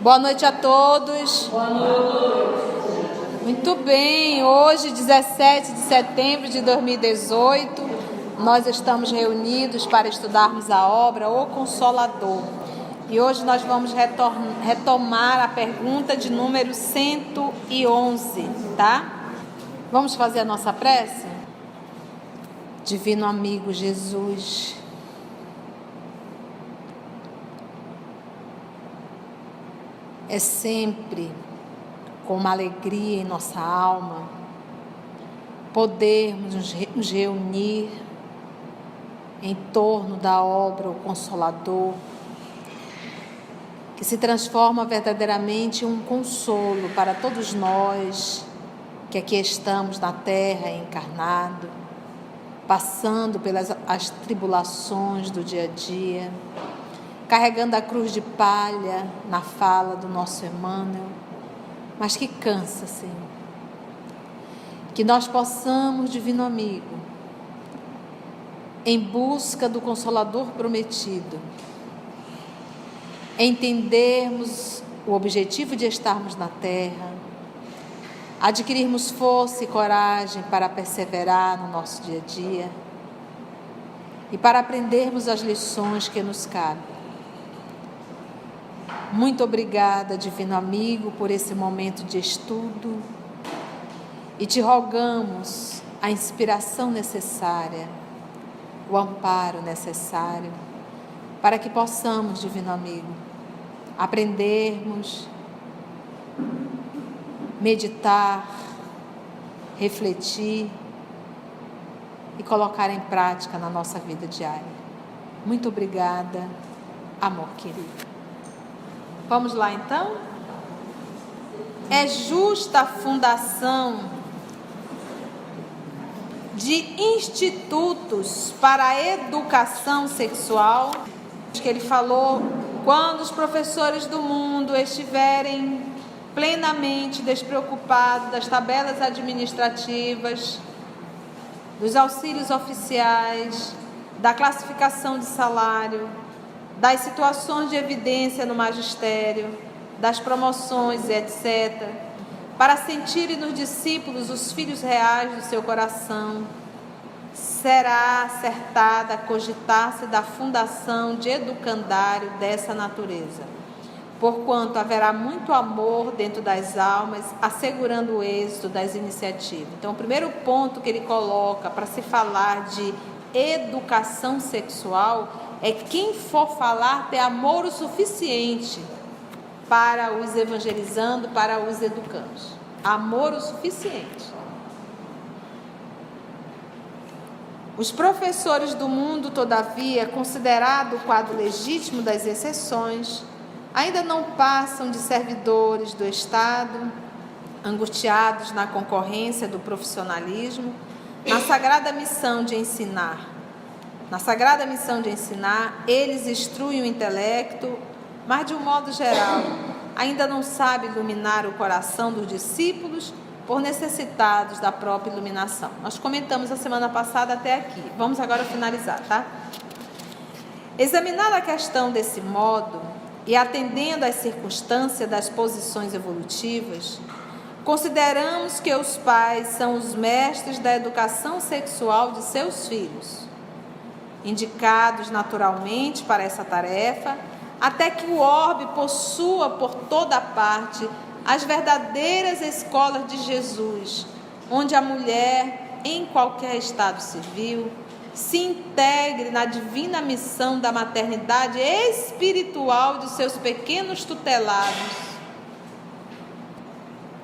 Boa noite a todos. Boa noite. Muito bem, hoje, 17 de setembro de 2018, nós estamos reunidos para estudarmos a obra O Consolador. E hoje nós vamos retomar a pergunta de número 111, tá? Vamos fazer a nossa prece? Divino amigo Jesus, é sempre com uma alegria em nossa alma podermos nos reunir em torno da obra O Consolador, que se transforma verdadeiramente em um consolo para todos nós que aqui estamos na terra encarnado, passando pelas as tribulações do dia a dia, carregando a cruz de palha na fala do nosso Emmanuel, mas que cansa, Senhor. Que nós possamos, divino amigo, em busca do Consolador prometido, entendermos o objetivo de estarmos na terra, adquirirmos força e coragem para perseverar no nosso dia a dia e para aprendermos as lições que nos cabem. Muito obrigada, divino amigo, por esse momento de estudo e te rogamos a inspiração necessária, o amparo necessário para que possamos, divino amigo, aprendermos, meditar, refletir e colocar em prática na nossa vida diária. Muito obrigada, amor querido. Vamos lá então? É justa a fundação de institutos para a educação sexual, que ele falou, quando os professores do mundo estiverem plenamente despreocupados das tabelas administrativas, dos auxílios oficiais, da classificação de salário, das situações de evidência no magistério, das promoções, etc., para sentirem nos discípulos os filhos reais do seu coração, será acertada cogitar-se da fundação de educandário dessa natureza, porquanto haverá muito amor dentro das almas, assegurando o êxito das iniciativas. Então, o primeiro ponto que ele coloca para se falar de educação sexual é quem for falar ter amor o suficiente para os evangelizando, para os educando. Amor o suficiente. Os professores do mundo, todavia, considerado o quadro legítimo das exceções, ainda não passam de servidores do Estado, angustiados na concorrência do profissionalismo, na sagrada missão de ensinar. Na sagrada missão de ensinar, eles instruem o intelecto, mas de um modo geral, ainda não sabe iluminar o coração dos discípulos por necessitados da própria iluminação. Nós comentamos a semana passada até aqui. Vamos agora finalizar, tá? Examinada a questão desse modo e atendendo às circunstâncias das posições evolutivas, consideramos que os pais são os mestres da educação sexual de seus filhos, indicados naturalmente para essa tarefa, até que o orbe possua por toda parte as verdadeiras escolas de Jesus, onde a mulher, em qualquer estado civil, se integre na divina missão da maternidade espiritual de seus pequenos tutelados.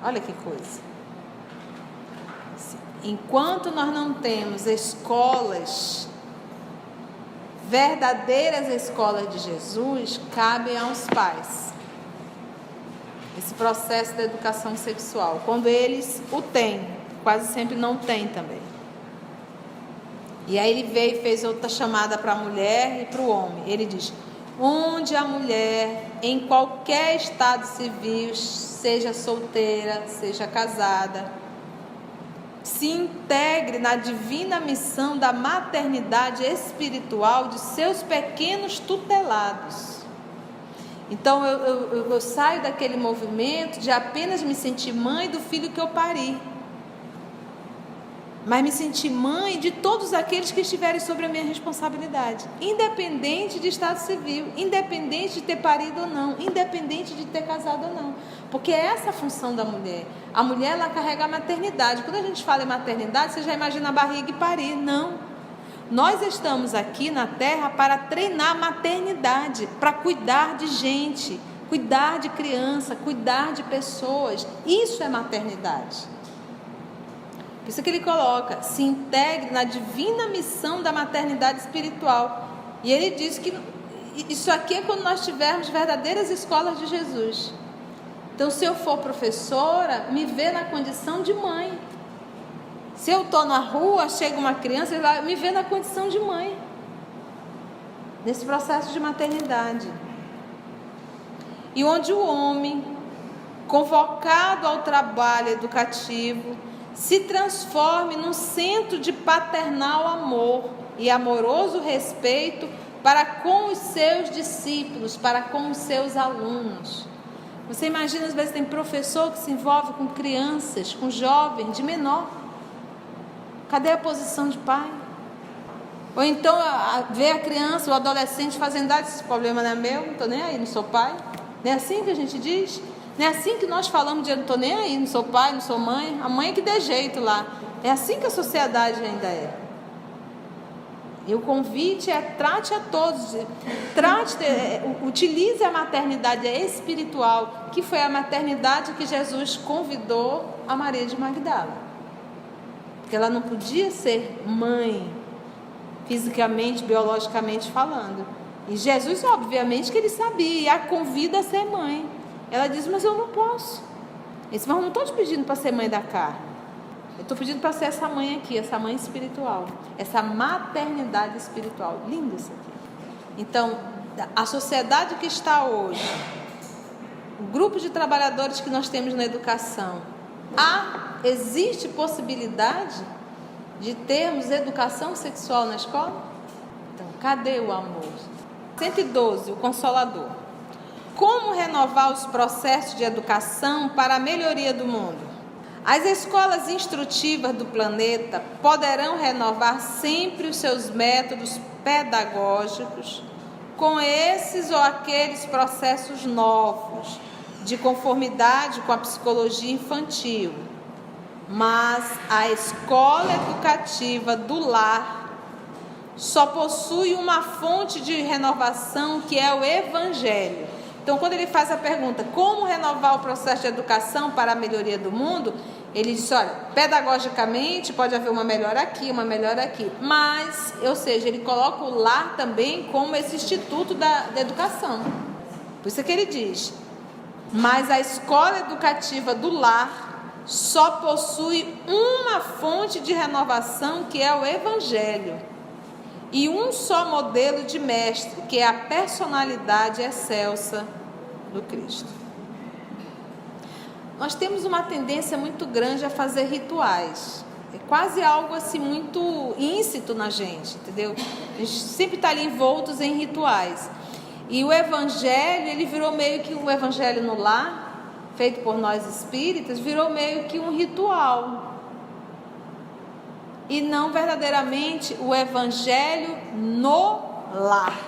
Olha que coisa. Enquanto nós não temos escolas, verdadeiras escolas de Jesus, cabem aos pais esse processo da educação sexual. Quando eles o têm, quase sempre não têm também. E aí ele veio e fez outra chamada para a mulher e para o homem. Ele diz, onde a mulher, em qualquer estado civil, seja solteira, seja casada, se integre na divina missão da maternidade espiritual de seus pequenos tutelados. Então eu saio daquele movimento de apenas me sentir mãe do filho que eu pari, mas me sentir mãe de todos aqueles que estiverem sobre a minha responsabilidade, independente de estado civil, independente de ter parido ou não, independente de ter casado ou não, porque é essa a função da mulher. A mulher, ela carrega a maternidade. Quando a gente fala em maternidade, você já imagina a barriga e parir. Não, nós estamos aqui na terra para treinar a maternidade, para cuidar de gente, cuidar de criança, cuidar de pessoas. Isso é maternidade. Por isso que ele coloca: se integre na divina missão da maternidade espiritual. E ele diz que isso aqui é quando nós tivermos verdadeiras escolas de Jesus. Então, se eu for professora, me vê na condição de mãe. Se eu estou na rua, chega uma criança, ele vai me ver na condição de mãe, nesse processo de maternidade. E onde o homem, convocado ao trabalho educativo, se transforme num centro de paternal amor e amoroso respeito para com os seus discípulos, para com os seus alunos. Você imagina, às vezes tem professor que se envolve com crianças, com jovens de menor. Cadê a posição de pai? Ou então vê a criança, o adolescente fazendo: esse problema não é meu, não estou nem aí, não sou pai. Não é assim que a gente diz? Não é assim que nós falamos de: não estou nem aí, não sou pai, não sou mãe. A mãe é que dê jeito lá. É assim que a sociedade ainda é. E o convite é: trate a todos, utilize a maternidade espiritual, que foi a maternidade que Jesus convidou a Maria de Magdala. Porque ela não podia ser mãe, fisicamente, biologicamente falando. E Jesus, obviamente, que ele sabia, e a convida a ser mãe. Ela diz: mas eu não posso. Ele disse: mas eu não estou te pedindo para ser mãe da carne. Eu estou pedindo para ser essa mãe aqui, essa mãe espiritual, essa maternidade espiritual. Lindo isso aqui. Então, a sociedade que está hoje, o grupo de trabalhadores que nós temos na educação, existe possibilidade de termos educação sexual na escola? Então, cadê o amor? 112, o Consolador. Como renovar os processos de educação para a melhoria do mundo? As escolas instrutivas do planeta poderão renovar sempre os seus métodos pedagógicos com esses ou aqueles processos novos, de conformidade com a psicologia infantil. Mas a escola educativa do lar só possui uma fonte de renovação, que é o Evangelho. Então, quando ele faz a pergunta: como renovar o processo de educação para a melhoria do mundo? Ele diz: olha, pedagogicamente pode haver uma melhora aqui, uma melhora aqui. Mas, ou seja, ele coloca o lar também como esse instituto da educação. Por isso que ele diz: mas a escola educativa do lar só possui uma fonte de renovação, que é o Evangelho, e um só modelo de mestre, que é a personalidade excelsa do Cristo. Nós temos uma tendência muito grande a fazer rituais. É quase algo assim muito íncito na gente, entendeu? A gente sempre está ali envoltos em rituais. E o Evangelho, ele virou meio que o Evangelho no lar, feito por nós espíritas, virou meio que um ritual. E não verdadeiramente o Evangelho no lar.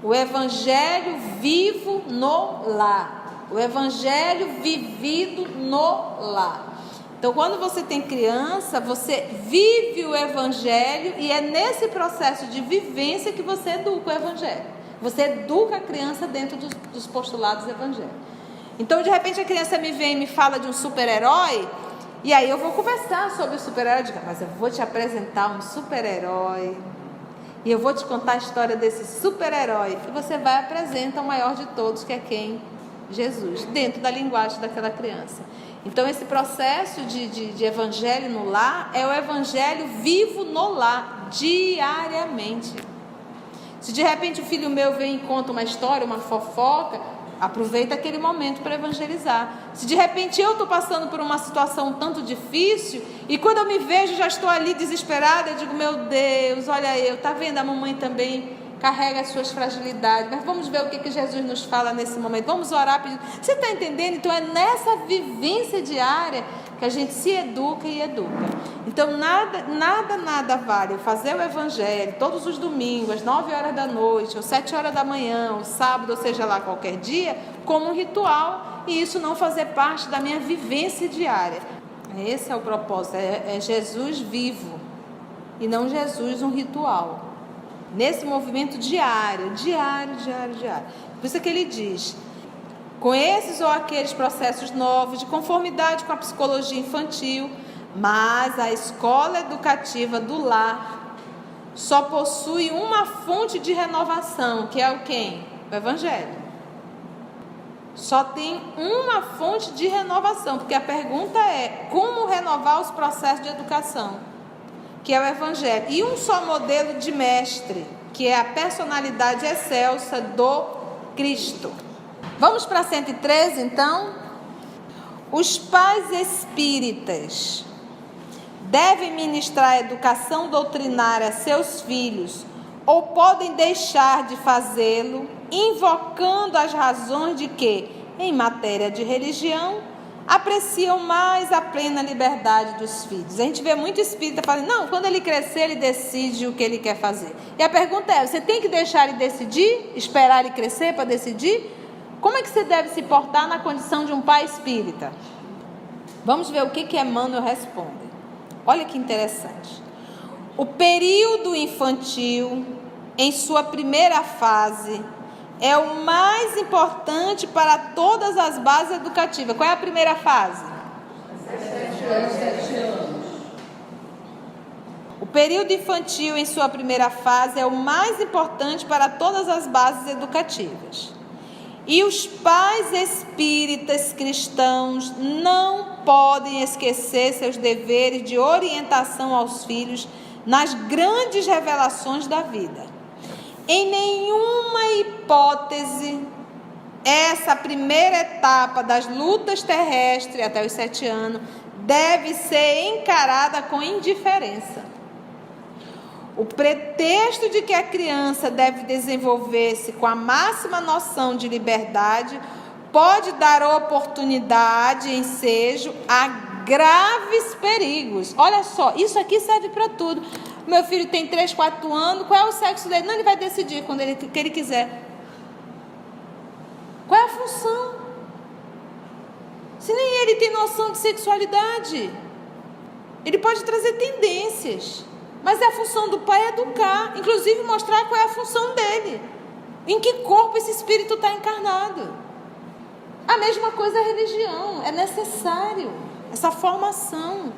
O Evangelho vivo no lar. O Evangelho vivido no lar. Então, quando você tem criança, você vive o Evangelho, e é nesse processo de vivência que você educa o Evangelho. Você educa a criança dentro dos postulados do Evangelho. Então, de repente, a criança me vem e me fala de um super-herói, e aí eu vou conversar sobre o super-herói. Mas eu vou te apresentar um super-herói, e eu vou te contar a história desse super-herói. E você vai e apresenta o maior de todos, que é quem? Jesus, dentro da linguagem daquela criança. Então, esse processo de evangelho no lar é o evangelho vivo no lar, diariamente. Se de repente o filho meu vem e conta uma história, uma fofoca, aproveita aquele momento para evangelizar. Se de repente eu estou passando por uma situação um tanto difícil, e quando eu me vejo, já estou ali desesperada, eu digo: meu Deus, olha eu, tá vendo? A mamãe também carrega as suas fragilidades. Mas vamos ver o que Jesus nos fala nesse momento. Vamos orar pedindo. Você está entendendo? Então é nessa vivência diária que a gente se educa e educa. Então nada vale fazer o evangelho todos os domingos, às 9h da noite, ou 7h da manhã, ou sábado, ou seja lá, qualquer dia, como um ritual, e isso não fazer parte da minha vivência diária. Esse é o propósito, é Jesus vivo, e não Jesus um ritual. Nesse movimento diário. Por isso é que ele diz: com esses ou aqueles processos novos, de conformidade com a psicologia infantil, mas a escola educativa do lar só possui uma fonte de renovação, que é o quem? O Evangelho. Só tem uma fonte de renovação, porque a pergunta é: como renovar os processos de educação? Que é o Evangelho. E um só modelo de mestre, que é a personalidade excelsa do Cristo. Vamos para 113, então? Os pais espíritas devem ministrar educação doutrinária a seus filhos, ou podem deixar de fazê-lo, invocando as razões de que, em matéria de religião, apreciam mais a plena liberdade dos filhos. A gente vê muito espírita falando: não, quando ele crescer ele decide o que ele quer fazer. E a pergunta é: você tem que deixar ele decidir? Esperar ele crescer para decidir? Como é que você deve se portar na condição de um pai espírita? Vamos ver o que Emmanuel responde. Olha que interessante. O período infantil, em sua primeira fase, é o mais importante para todas as bases educativas. Qual é a primeira fase? 7 anos. O período infantil, em sua primeira fase, é o mais importante para todas as bases educativas. E os pais espíritas cristãos não podem esquecer seus deveres de orientação aos filhos nas grandes revelações da vida. Em nenhuma hipótese, essa primeira etapa das lutas terrestres até os 7 anos deve ser encarada com indiferença. O pretexto de que a criança deve desenvolver-se com a máxima noção de liberdade pode dar oportunidade e ensejo a graves perigos. Olha só, isso aqui serve para tudo. Meu filho tem 3, 4 anos, qual é o sexo dele? Não, ele vai decidir quando que ele quiser. Qual é a função? Se nem ele tem noção de sexualidade, ele pode trazer tendências. Mas a função do pai é educar, inclusive mostrar qual é a função dele, em que corpo esse espírito está encarnado. A mesma coisa é a religião, é necessário essa formação.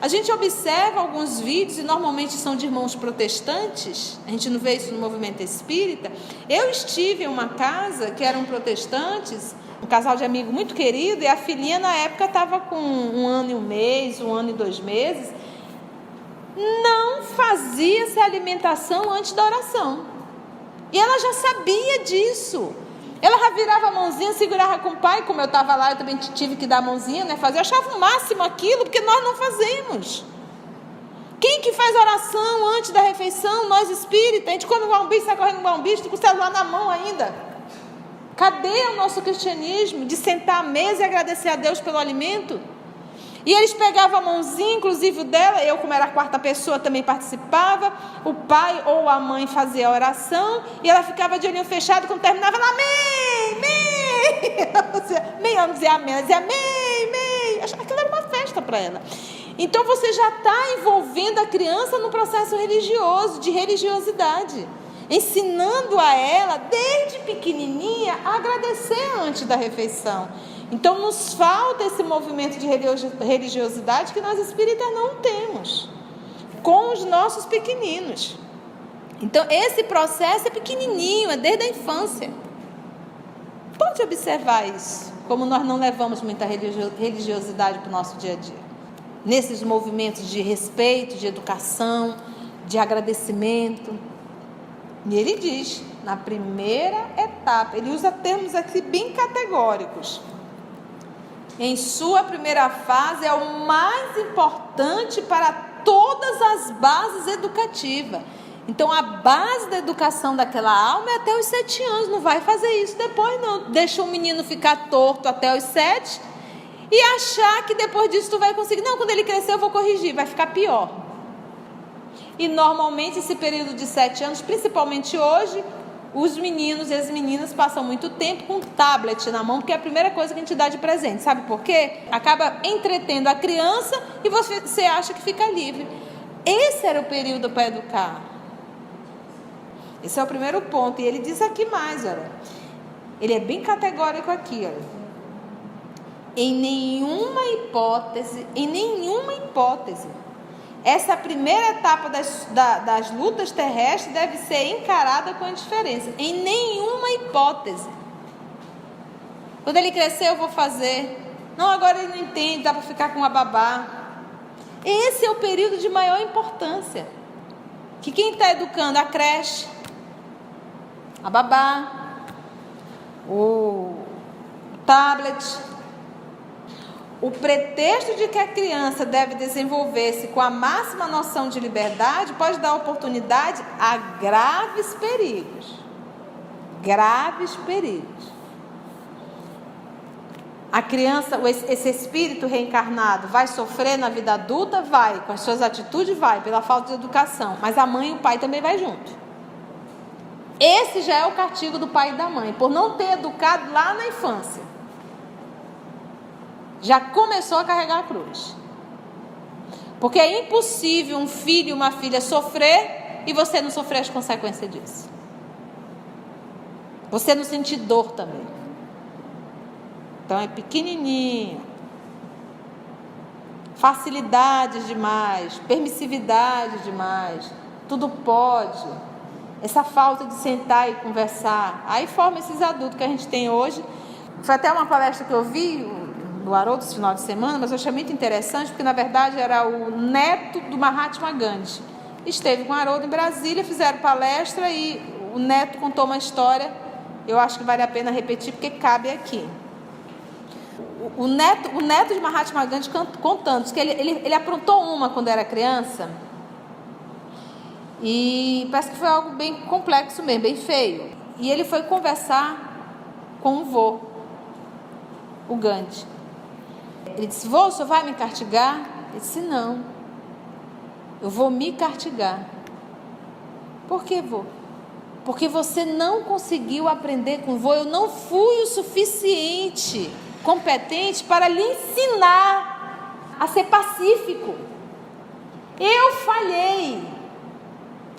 A gente observa alguns vídeos, e normalmente são de irmãos protestantes, a gente não vê isso no movimento espírita. Eu estive em uma casa que eram protestantes, um casal de amigo muito querido, e a filhinha na época estava com 1 ano e 1 mês, 1 ano e 2 meses, não fazia-se alimentação antes da oração. E ela já sabia disso. Ela já virava a mãozinha, segurava com o pai, como eu estava lá, eu também tive que dar a mãozinha, né? Fazer. Eu achava o máximo aquilo, porque nós não fazemos. Quem que faz oração antes da refeição? Nós espíritas. A gente come um bicho, sai correndo um bicho, com o celular na mão ainda. Cadê o nosso cristianismo de sentar à mesa e agradecer a Deus pelo alimento? E eles pegavam a mãozinha, inclusive o dela, eu como era a 4ª pessoa também participava, o pai ou a mãe fazia a oração, e ela ficava de olhinho fechado, quando terminava, ela, amém, amém, ela não dizia amém, ela dizia amém, aquilo era uma festa para ela. Então você já está envolvendo a criança no processo religioso, de religiosidade, ensinando a ela, desde pequenininha, a agradecer antes da refeição. Então nos falta esse movimento de religiosidade que nós espíritas não temos com os nossos pequeninos. Então esse processo é pequenininho, é desde a infância. Pode observar isso, como nós não levamos muita religiosidade para o nosso dia a dia. Nesses movimentos de respeito, de educação, de agradecimento. E ele diz, na primeira etapa, ele usa termos aqui bem categóricos. Em sua primeira fase é o mais importante para todas as bases educativas. Então, a base da educação daquela alma é até os 7 anos. Não vai fazer isso depois, não. Deixa o menino ficar torto até os 7 e achar que depois disso tu vai conseguir. Não, quando ele crescer eu vou corrigir, vai ficar pior. E normalmente esse período de 7 anos, principalmente hoje, os meninos e as meninas passam muito tempo com tablet na mão, porque é a primeira coisa que a gente dá de presente. Sabe por quê? Acaba entretendo a criança e você acha que fica livre. Esse era o período para educar. Esse é o primeiro ponto. E ele diz aqui mais, olha. Ele é bem categórico aqui, olha. Em nenhuma hipótese, essa primeira etapa das lutas terrestres deve ser encarada com indiferença. Em nenhuma hipótese. Quando ele crescer, eu vou fazer. Não, agora ele não entende, dá para ficar com a babá. Esse é o período de maior importância. Que quem está educando a creche, a babá, o tablet, o pretexto de que a criança deve desenvolver-se com a máxima noção de liberdade pode dar oportunidade a graves perigos. Graves perigos. A criança, esse espírito reencarnado vai sofrer na vida adulta? Vai. Com as suas atitudes? Vai. Pela falta de educação. Mas a mãe e o pai também vai junto. Esse já é o castigo do pai e da mãe, por não ter educado lá na infância. Já começou a carregar a cruz. Porque é impossível um filho e uma filha sofrer e você não sofrer as consequências disso. Você não sentir dor também. Então é pequenininho. Facilidades demais, permissividade demais, tudo pode. Essa falta de sentar e conversar. Aí forma esses adultos que a gente tem hoje. Foi até uma palestra que eu vi no Haroldo esse final de semana, mas eu achei muito interessante, porque na verdade era o neto do Mahatma Gandhi. Esteve com o Haroldo em Brasília, fizeram palestra e o neto contou uma história. Eu acho que vale a pena repetir, porque cabe aqui. O neto de Mahatma Gandhi contando que ele aprontou uma quando era criança. E parece que foi algo bem complexo mesmo, bem feio. E ele foi conversar com o vô, o Gandhi. Ele disse: vô, o senhor vai me castigar? Ele disse: não, eu vou me castigar. Por que, vô? Porque você não conseguiu aprender com o vô. Eu não fui o suficiente competente para lhe ensinar a ser pacífico. Eu falhei.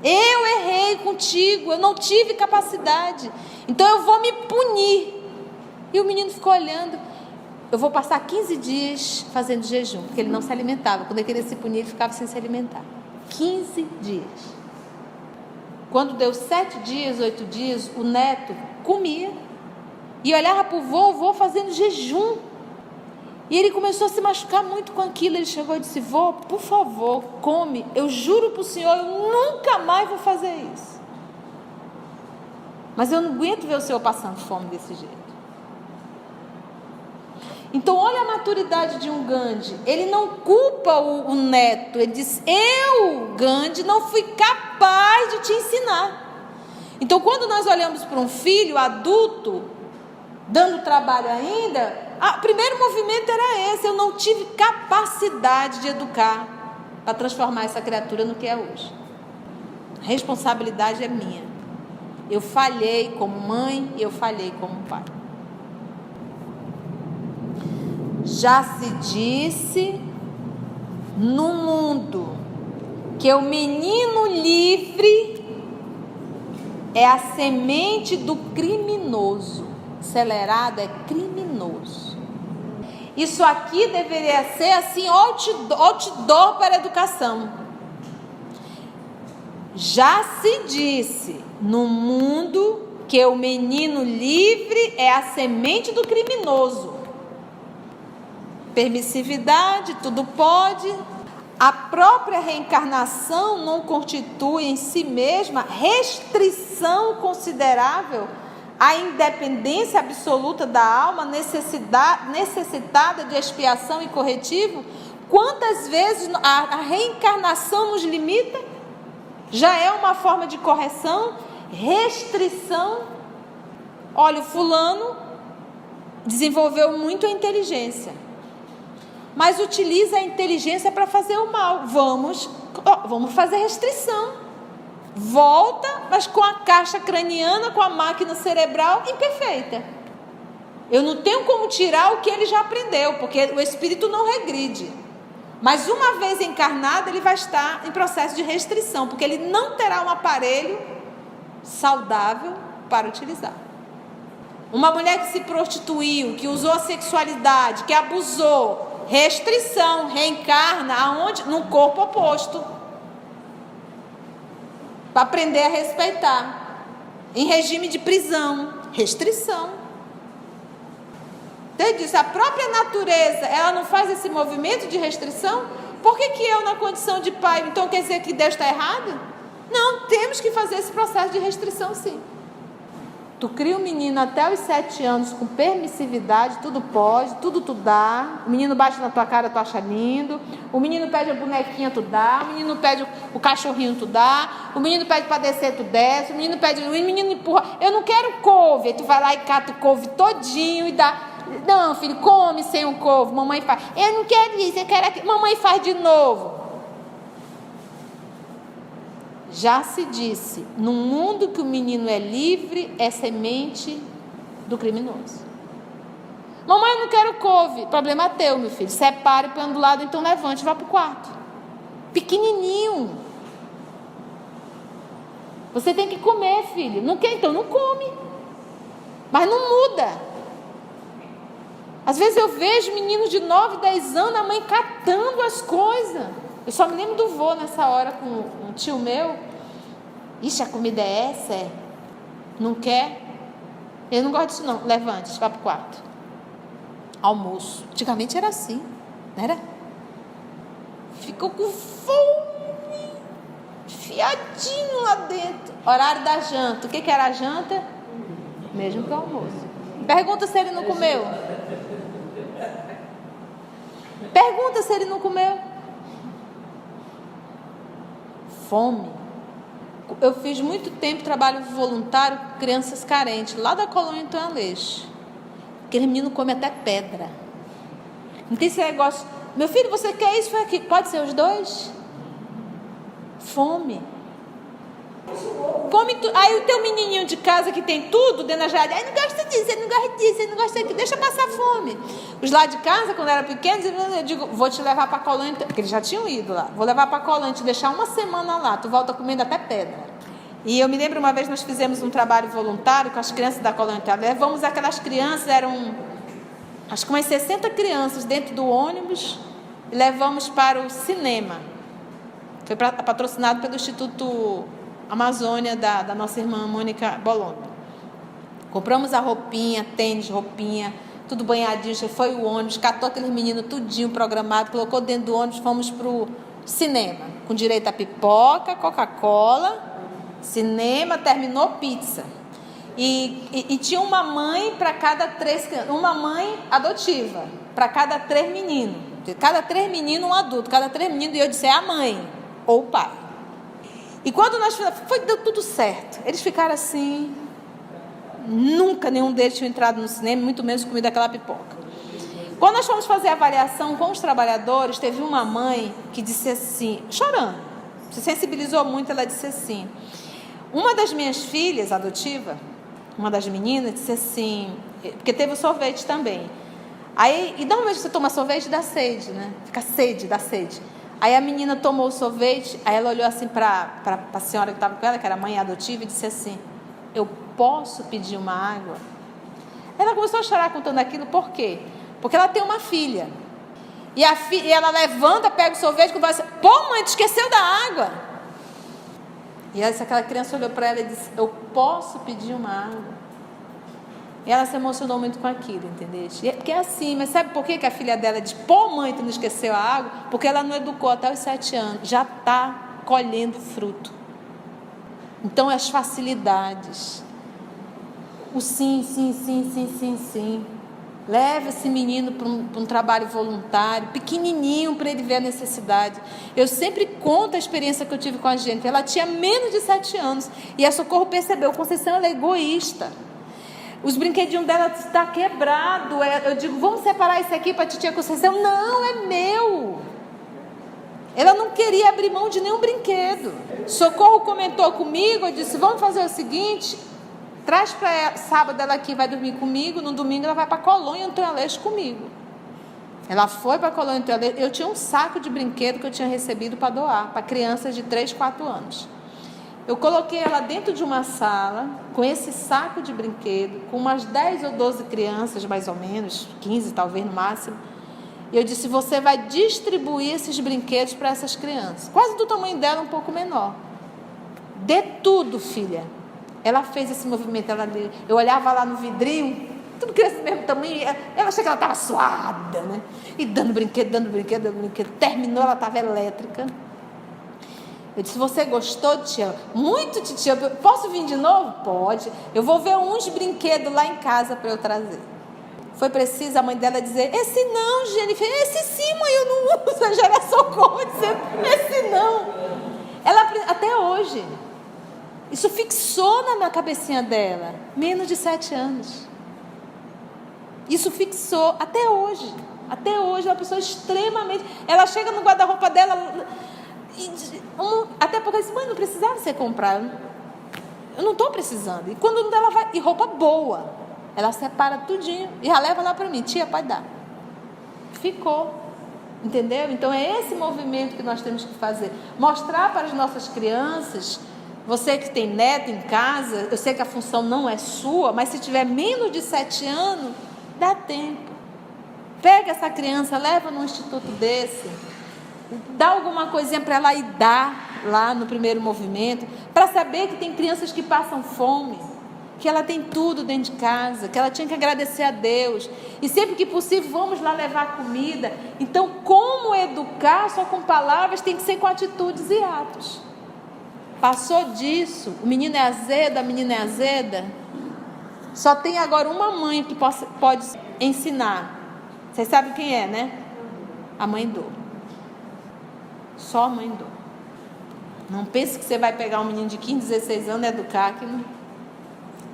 Eu errei contigo, eu não tive capacidade. Então eu vou me punir. E o menino ficou olhando. Eu vou passar 15 dias fazendo jejum, porque ele não se alimentava. Quando ele queria se punir, ele ficava sem se alimentar. 15 dias. Quando deu 7 dias, 8 dias, o neto comia e olhava para o vô fazendo jejum. E ele começou a se machucar muito com aquilo. Ele chegou e disse: vô, por favor, come. Eu juro para o senhor, eu nunca mais vou fazer isso. Mas eu não aguento ver o senhor passando fome desse jeito. Então, olha a maturidade de um Gandhi. Ele não culpa o neto. Ele diz: eu, Gandhi, não fui capaz de te ensinar. Então, quando nós olhamos para um filho adulto, dando trabalho ainda, o primeiro movimento era esse: eu não tive capacidade de educar para transformar essa criatura no que é hoje. A responsabilidade é minha. Eu falhei como mãe e eu falhei como pai. Já se disse no mundo que o menino livre é a semente do criminoso. Acelerado é criminoso. Isso aqui deveria ser assim outdoor para a educação. Já se disse no mundo que o menino livre é a semente do criminoso. Permissividade, tudo pode. A própria reencarnação não constitui em si mesma restrição considerável à independência absoluta da alma necessitada de expiação e corretivo. Quantas vezes a reencarnação nos limita? Já é uma forma de correção, restrição. Olha, o fulano desenvolveu muito a inteligência, mas utiliza a inteligência para fazer o mal. Vamos fazer restrição. Volta, mas com a caixa craniana, com a máquina cerebral imperfeita. Eu não tenho como tirar o que ele já aprendeu, porque o espírito não regride. Mas uma vez encarnado, ele vai estar em processo de restrição, porque ele não terá um aparelho saudável para utilizar. Uma mulher que se prostituiu, que usou a sexualidade, que abusou, restrição, reencarna aonde? Num corpo oposto. Para aprender a respeitar. Em regime de prisão, restrição. Então, disse, a própria natureza, ela não faz esse movimento de restrição? Por que eu, na condição de pai, então quer dizer que Deus está errado? Não, temos que fazer esse processo de restrição, sim. Tu cria um menino até os 7 anos com permissividade, tudo pode, tudo tu dá. O menino bate na tua cara, tu acha lindo. O menino pede a bonequinha, tu dá. O menino pede o cachorrinho, tu dá. O menino pede para descer, tu desce. O menino empurra. Eu não quero couve. Aí tu vai lá e cata o couve todinho e dá. Não, filho, come sem o couve. Mamãe faz. Eu não quero isso, eu quero aquilo. Mamãe faz de novo. Já se disse, num mundo que o menino é livre, é semente do criminoso. Mamãe, eu não quero couve. Problema teu, meu filho. Separe, põe do lado, então levante e vá para o quarto. Pequenininho. Você tem que comer, filho. Não quer, então não come. Mas não muda. Às vezes eu vejo meninos de 9, 10 anos, a mãe catando as coisas. Eu só me lembro do vô nessa hora com um tio meu. Ixi, a comida é essa? É? Não quer? Eu não gosto disso não. Levante, vá para o quarto. Almoço. Antigamente era assim, não era? Ficou com fome, fiadinho lá dentro. Horário da janta. O que era a janta? Mesmo que o almoço. Pergunta se ele não comeu. Pergunta se ele não comeu. Fome. Eu fiz muito tempo trabalho voluntário com crianças carentes, lá da colônia Antônio Aleixo. Aquele menino come até pedra. Não tem esse negócio. Meu filho, você quer isso? Foi aqui. Pode ser os dois? Fome. Come tu... Aí o teu menininho de casa que tem tudo dentro da geladeira, ele não gosta disso, ele não gosta disso, ele não gosta daquilo, deixa passar fome. Os lá de casa, quando era pequenos, eu digo, vou te levar para a colônia, porque eles já tinham ido lá, vou levar para a colônia, te deixar uma semana lá, tu volta comendo até pedra. E eu me lembro uma vez nós fizemos um trabalho voluntário com as crianças da colônia, levamos aquelas crianças, eram acho que umas 60 crianças dentro do ônibus, e levamos para o cinema. Foi patrocinado pelo Instituto Amazônia da nossa irmã Mônica Bolonda. Compramos a roupinha, tênis, roupinha, tudo banhadinho, foi o ônibus, catou aqueles meninos tudinho programado, colocou dentro do ônibus, fomos pro cinema, com direito a pipoca, Coca-Cola, cinema, terminou pizza. E tinha uma mãe para cada 3 crianças, uma mãe adotiva, para cada 3 meninos. Cada 3 meninos, um adulto, cada 3 meninos, e eu disse, é a mãe ou o pai. E quando nós fizemos, deu tudo certo. Eles ficaram assim, nunca nenhum deles tinha entrado no cinema, muito menos comido aquela pipoca. Quando nós fomos fazer a avaliação com os trabalhadores, teve uma mãe que disse assim, chorando, se sensibilizou muito, ela disse assim, uma das minhas filhas adotiva, uma das meninas, disse assim, porque teve o sorvete também. Aí, e normalmente você toma sorvete, dá sede, né? Fica sede, dá sede. Aí a menina tomou o sorvete, aí ela olhou assim para a senhora que estava com ela, que era mãe adotiva, e disse assim, eu posso pedir uma água? Ela começou a chorar contando aquilo, por quê? Porque ela tem uma filha. E ela levanta, pega o sorvete, e vai assim, pô mãe, tu esqueceu da água. E aquela criança olhou para ela e disse, eu posso pedir uma água? E ela se emocionou muito com aquilo, entendeu? Porque é assim, mas sabe por que a filha dela diz, pô mãe, tu não esqueceu a água? Porque ela não educou até os 7 anos, já está colhendo fruto. Então as facilidades, o sim, sim, sim, sim, sim, sim, Leva esse menino para um trabalho voluntário, pequenininho, para ele ver a necessidade. Eu sempre conto a experiência que eu tive com a gente. Ela tinha menos de 7 anos. E a Socorro percebeu, Conceição, ela é egoísta. Os brinquedinhos dela estão quebrados. Eu digo, vamos separar esse aqui para a titia Conceição. Não, é meu. Ela não queria abrir mão de nenhum brinquedo. Socorro comentou comigo, eu disse, vamos fazer o seguinte... Traz para ela, sábado ela aqui vai dormir comigo, no domingo ela vai para a Colônia Antônio Aleixo comigo. Ela foi para a Colônia Antônio Aleixo, eu tinha um saco de brinquedo que eu tinha recebido para doar, para crianças de 3, 4 anos. Eu coloquei ela dentro de uma sala, com esse saco de brinquedo, com umas 10 ou 12 crianças, mais ou menos, 15 talvez no máximo. E eu disse, você vai distribuir esses brinquedos para essas crianças. Quase do tamanho dela, um pouco menor. Dê tudo, filha. Ela fez esse movimento, eu olhava lá no vidrinho, tudo criança do mesmo tamanho, eu achei que ela estava suada, né? E dando brinquedo, terminou, ela estava elétrica. Eu disse, você gostou, tia? Muito, titia, posso vir de novo? Pode, eu vou ver uns brinquedos lá em casa para eu trazer. Foi preciso a mãe dela dizer, esse não, Jennifer, esse sim, mãe, eu não uso, a Jara Socorro dizendo, esse não. Ela, até hoje... Isso fixou na minha cabecinha dela. Menos de 7 anos. Isso fixou até hoje. Até hoje, uma pessoa extremamente... Ela chega no guarda-roupa dela... até porque ela diz, mãe, não precisava ser comprado. Eu não estou precisando. E quando ela vai... E roupa boa. Ela separa tudinho. E já leva lá para mim. Tia, pode dar. Ficou. Entendeu? Então é esse movimento que nós temos que fazer. Mostrar para as nossas crianças... Você que tem neto em casa, eu sei que a função não é sua, mas se tiver menos de 7 anos, dá tempo. Pega essa criança, leva num instituto desse, dá alguma coisinha para ela e dá lá no primeiro movimento, para saber que tem crianças que passam fome, que ela tem tudo dentro de casa, que ela tinha que agradecer a Deus. E sempre que possível, vamos lá levar comida. Então, como educar só com palavras, tem que ser com atitudes e atos. Passou disso, o menino é azedo, a menina é azeda, só tem agora uma mãe que pode ensinar. Vocês sabem quem é, né? A mãe Dô. Só a mãe Dô. Não pense que você vai pegar um menino de 15, 16 anos e educar,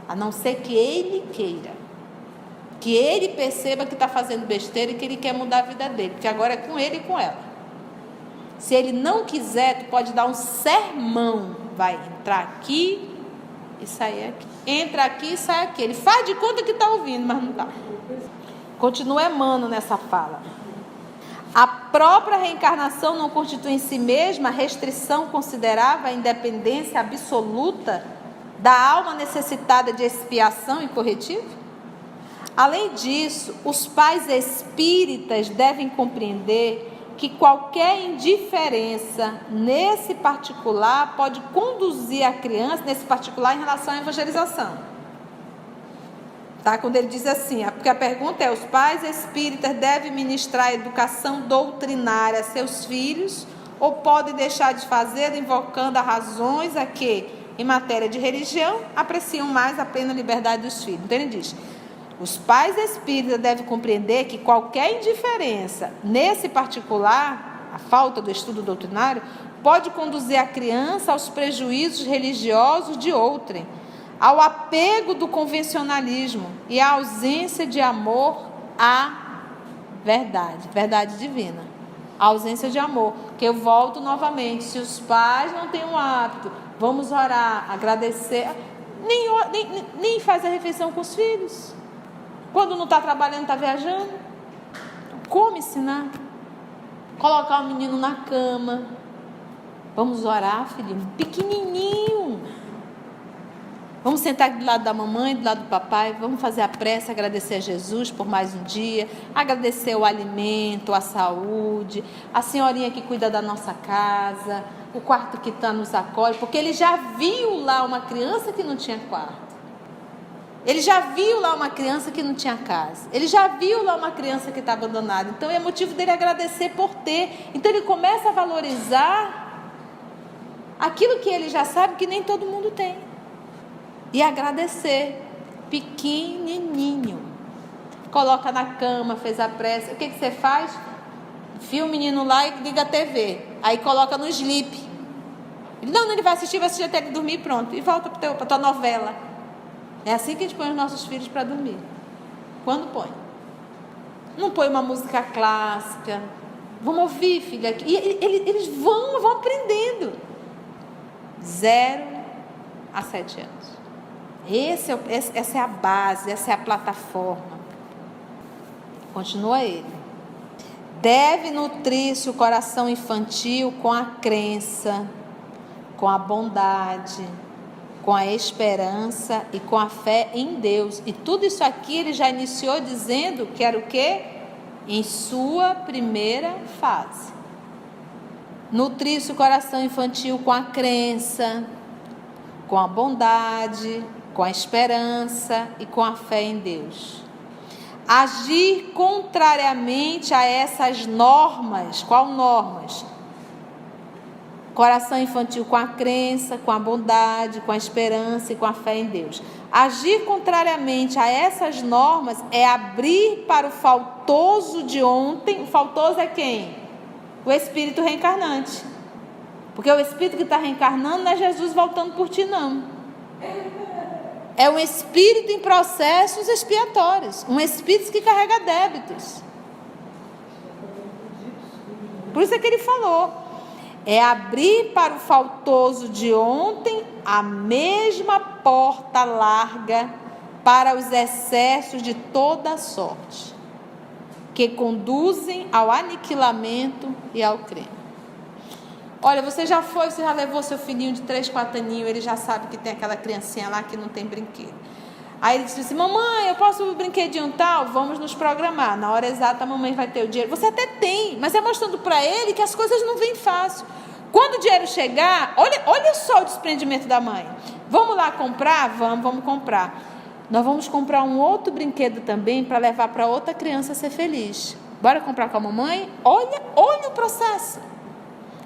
a não ser que ele queira. Que ele perceba que está fazendo besteira e que ele quer mudar a vida dele, porque agora é com ele e com ela. Se ele não quiser, tu pode dar um sermão. Vai entrar aqui e sair aqui. Entra aqui e sai aqui. Ele faz de conta que está ouvindo, mas não está. Continua Emmanuel nessa fala. A própria reencarnação não constitui em si mesma restrição considerável à independência absoluta da alma necessitada de expiação e corretivo? Além disso, os pais espíritas devem compreender que qualquer indiferença nesse particular pode conduzir a criança, nesse particular em relação à evangelização. Tá? Quando ele diz assim, porque a pergunta é, os pais espíritas devem ministrar educação doutrinária a seus filhos ou podem deixar de fazer invocando as razões a que, em matéria de religião, apreciam mais a plena liberdade dos filhos. Então ele diz, os pais espíritas devem compreender que qualquer indiferença nesse particular, a falta do estudo doutrinário, pode conduzir a criança aos prejuízos religiosos de outrem, ao apego do convencionalismo e à ausência de amor à verdade divina. A ausência de amor, que eu volto novamente, se os pais não têm um hábito, vamos orar, agradecer, nem faz a refeição com os filhos. Quando não está trabalhando, está viajando. Como ensinar? Colocar o menino na cama. Vamos orar, filhinho, pequenininho. Vamos sentar do lado da mamãe, do lado do papai. Vamos fazer a prece, agradecer a Jesus por mais um dia. Agradecer o alimento, a saúde. A senhorinha que cuida da nossa casa. O quarto que nos acolhe. Porque ele já viu lá uma criança que não tinha quarto. Ele já viu lá uma criança que não tinha casa. Ele já viu lá uma criança que está abandonada. Então é motivo dele agradecer por ter. Então ele começa a valorizar aquilo que ele já sabe que nem todo mundo tem. E agradecer. Pequenininho. coloca na cama, fez a prece. O que você faz? Enfia o menino lá e liga a TV. Aí coloca no sleep. Não, ele vai assistir até ele dormir, pronto. E volta para tua novela. É assim que a gente põe os nossos filhos para dormir. Quando põe? Não põe uma música clássica. Vamos ouvir, filha. E eles vão aprendendo. 0 a 7 anos. Essa é a base, essa é a plataforma. Continua ele. Deve nutrir-se o coração infantil com a crença, com a bondade, com a esperança e com a fé em Deus. E tudo isso aqui ele já iniciou dizendo que era o quê? Em sua primeira fase. Nutrir-se o coração infantil com a crença, com a bondade, com a esperança e com a fé em Deus. Agir contrariamente a essas normas. Qual normas? Coração infantil com a crença, com a bondade, com a esperança e com a fé em Deus. Agir contrariamente a essas normas é abrir para o faltoso de ontem. O faltoso é quem? O espírito reencarnante. Porque o espírito que está reencarnando não é Jesus voltando por ti, não. É um espírito em processos expiatórios. Um espírito que carrega débitos. Por isso é que ele falou. É abrir para o faltoso de ontem a mesma porta larga para os excessos de toda sorte, que conduzem ao aniquilamento e ao crime. Olha, você já levou seu filhinho de 3, 4 aninhos, ele já sabe que tem aquela criancinha lá que não tem brinquedo. Aí ele disse assim: mamãe, eu posso o brinquedinho tal? Vamos nos programar. Na hora exata a mamãe vai ter o dinheiro. Você até tem, mas é mostrando para ele que as coisas não vêm fácil. Quando o dinheiro chegar, olha só o desprendimento da mãe. Vamos lá comprar? Vamos comprar. Nós vamos comprar um outro brinquedo também para levar para outra criança ser feliz. Bora comprar com a mamãe? Olha o processo.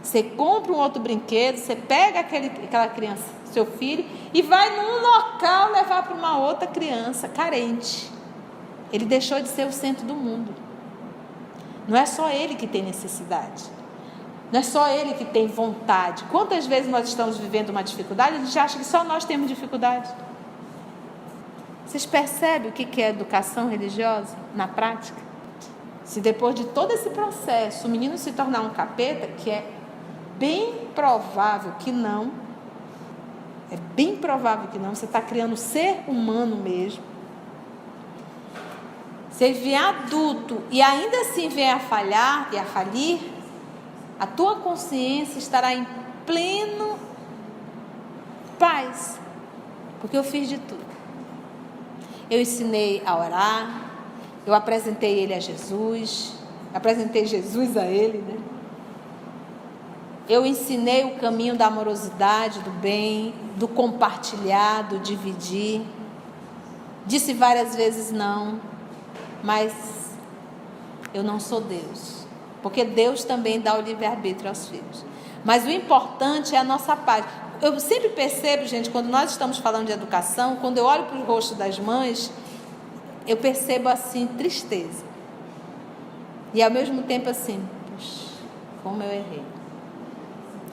Você compra um outro brinquedo, você pega aquela criança, seu filho, e vai num local levar para uma outra criança carente. Ele deixou de ser o centro do mundo. Não é só ele que tem necessidade. Não é só ele que tem vontade. Quantas vezes nós estamos vivendo uma dificuldade, a gente acha que só nós temos dificuldade. Vocês percebem o que é educação religiosa na prática? Se depois de todo esse processo o menino se tornar um capeta, que é bem provável que não, você está criando ser humano mesmo. Se ele vier adulto e ainda assim vier a falhar e a falir, a tua consciência estará em pleno paz, porque eu fiz de tudo. Eu ensinei a orar, eu apresentei ele a Jesus, apresentei Jesus a ele, né? Eu ensinei o caminho da amorosidade, do bem, do compartilhar, do dividir. Disse várias vezes não, mas eu não sou Deus, porque Deus também dá o livre-arbítrio aos filhos. Mas o importante é a nossa paz. Eu sempre percebo, gente, quando nós estamos falando de educação, quando eu olho para o rosto das mães, eu percebo assim, tristeza. E ao mesmo tempo assim, puxa, como eu errei.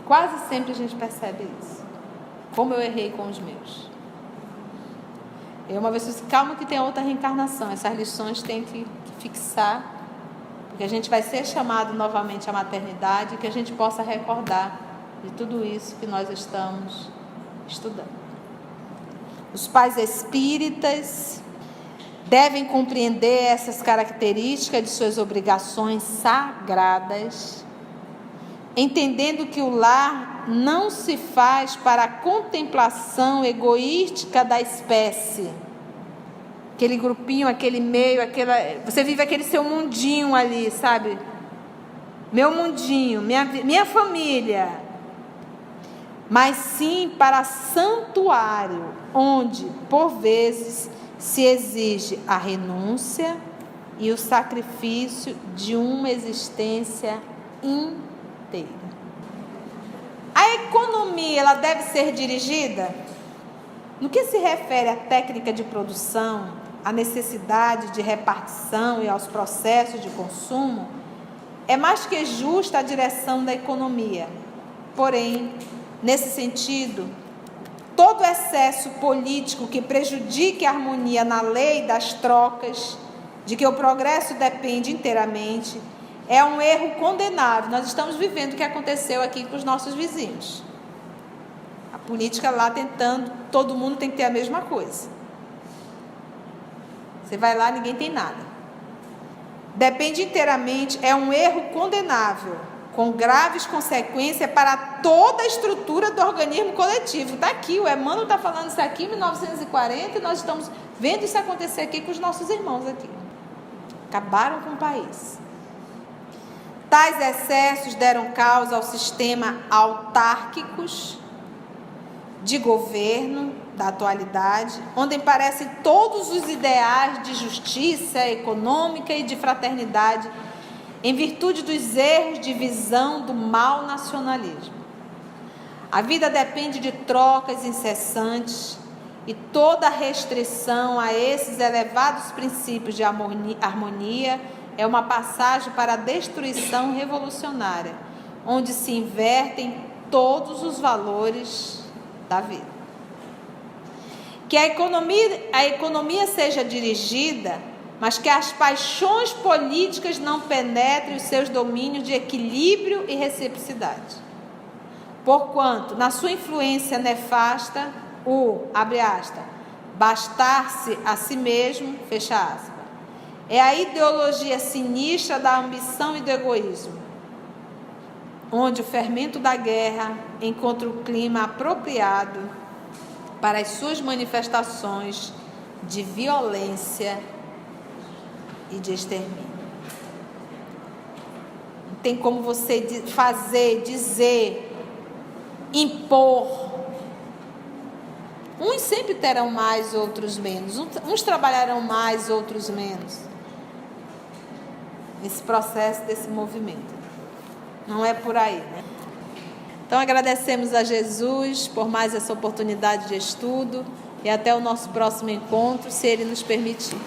Quase sempre a gente percebe isso. Como eu errei com os meus. Eu uma vez disse, calma que tem outra reencarnação. Essas lições tem que fixar, porque a gente vai ser chamado novamente à maternidade e que a gente possa recordar de tudo isso que nós estamos estudando. Os pais espíritas devem compreender essas características de suas obrigações sagradas, entendendo que o lar não se faz para a contemplação egoística da espécie. Aquele grupinho, aquele meio, você vive aquele seu mundinho ali, sabe? Meu mundinho, minha família. Mas sim para santuário, onde, por vezes, se exige a renúncia e o sacrifício de uma existência inteira. A economia, ela deve ser dirigida no que se refere à técnica de produção, à necessidade de repartição e aos processos de consumo, é mais que justa a direção da economia. Porém, nesse sentido, todo excesso político que prejudique a harmonia na lei das trocas, de que o progresso depende inteiramente, é um erro condenável. Nós estamos vivendo o que aconteceu aqui com os nossos vizinhos. A política lá tentando, todo mundo tem que ter a mesma coisa. Você vai lá, ninguém tem nada. Depende inteiramente, é um erro condenável, com graves consequências para toda a estrutura do organismo coletivo. Está aqui, o Emmanuel está falando isso aqui em 1940 e nós estamos vendo isso acontecer aqui com os nossos irmãos aqui. Acabaram com o país. Tais excessos deram causa ao sistema autárquicos de governo da atualidade, onde aparecem todos os ideais de justiça econômica e de fraternidade, em virtude dos erros de visão do mau nacionalismo. A vida depende de trocas incessantes e toda restrição a esses elevados princípios de harmonia é uma passagem para a destruição revolucionária, onde se invertem todos os valores da vida. Que a economia seja dirigida, mas que as paixões políticas não penetrem os seus domínios de equilíbrio e reciprocidade. Porquanto, na sua influência nefasta, abre aspas, bastar-se a si mesmo, fecha aspas, é a ideologia sinistra da ambição e do egoísmo, onde o fermento da guerra encontra o clima apropriado para as suas manifestações de violência e de extermínio. Não tem como você fazer, dizer, impor. Uns sempre terão mais, outros menos. Uns trabalharão mais, outros menos. Esse processo desse movimento. Não é por aí, né? Então agradecemos a Jesus por mais essa oportunidade de estudo e até o nosso próximo encontro, se Ele nos permitir.